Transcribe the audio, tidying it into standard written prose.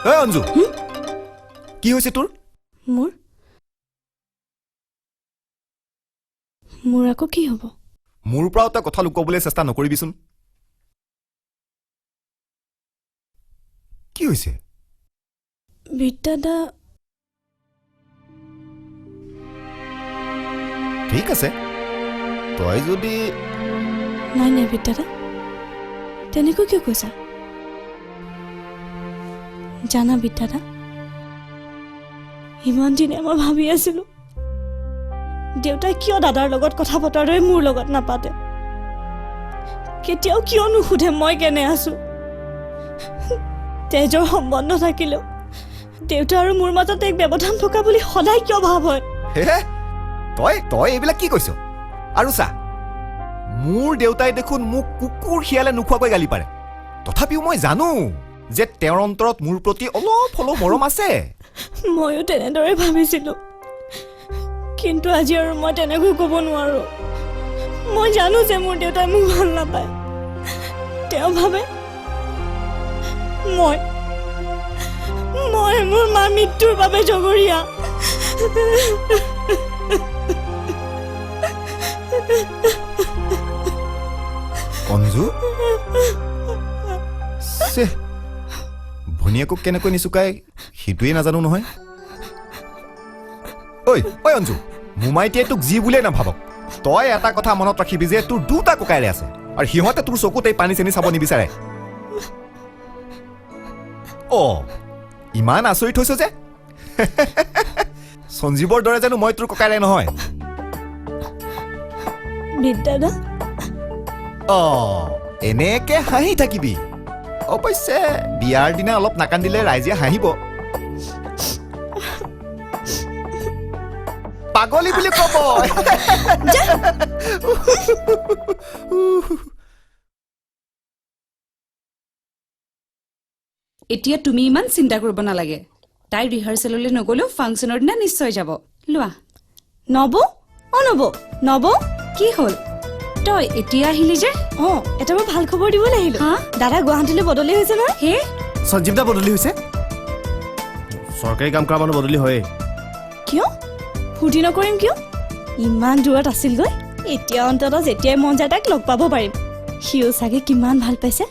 ঐ অঞ্জু কি হৈছে তোৰ মোৰ আকৌ কি হ'ব মোৰ পৰাও তই কথা লুকুৱাবলৈ চেষ্টা নকৰিবিচোন কি হৈছে বিদ্যাদা ঠিক আছে তই যদি নাই নাই বিদ্যাদা তেনেকৈ কিয় কৈছা জানা বিদ্যাদা ইমান দিনে মই ভাবি আছিলো দেউতাই কিয় দাদাৰ লগত কথা পতাৰ দৰে মোৰ লগত নাপাতে কেতিয়াও কিয় নুসুধে মই কেনে আছো তেজৰ সম্বন্ধ থাকিলেও দেউতা আৰু মোৰ মাজত এক ব্যৱধান থকা বুলি সদায় কিয় ভাব হয় হে তই তই এইবিলাক কি কৈছ আৰু চা মোৰ দেউতাই দেখোন মোক কুকুৰ শিয়ালে নোখোৱাকৈ গালি পাৰে তথাপিও মই জানো যে তেওঁৰ অন্তৰত মোৰ প্ৰতি অলপ হলেও মৰম আছে ময়ো তেনেদৰে ভাবিছিলো কিন্তু আজি আৰু মই তেনেকৈ ক'ব নোৱাৰো মই জানো যে মোৰ দেউতাই মোক ভাল নাপায় তেওঁ ভাবে মই মোৰ মাৰ মৃত্যুৰ বাবে জগৰীয়া অঞ্জু ভনীয়েকক কেনেকৈ নিচুকাই সেইটোৱে নাজানো নহয় ঐ ঐ অঞ্জু মোমাইটিয়ে তোক যি বুলিয়ে নাভাবক তই এটা কথা মনত ৰাখিবি যে তোৰ দুটা ককাইৰে আছে আৰু সিহঁতে তোৰ চকুত এই পানী চেনি চাব নিবিচাৰে ইমান আচৰিত হৈছ যে সঞ্জীৱৰ দৰে জানো মই তোৰ ককাইৰে নহয় বিদ্যাদা এনেকে হাঁহি থাকিবি অৱশ্যে বিয়াৰ দিনা অলপ নাকান্দিলে ৰাইজে হাঁহিব পাগলী বুলি কব এতিয়া তুমি ইমান চিন্তা কৰিব নালাগে তাই ৰিহাৰ্চেললৈ নগলেও ফাংচনৰ দিনা নিশ্চয় যাব লোৱা নব নব কি হ'ল তই এতিয়া আহিলি যে এটা মই ভাল খবৰ দিবলৈ আহিলো দাদা গুৱাহাটীলৈ বদলি হৈছে নহয় হে সঞ্জীৱ দা বদলি হৈছে চৰকাৰী কাম কৰা মানুহ বদলি হয়ে কিয় ফূৰ্তি নকৰিম কিয় ইমান দূৰত আছিল গৈ এতিয়া অন্ততঃ যেতিয়াই মন যায় তাক লগ পাব পাৰিম সিও চাগে কিমান ভাল পাইছে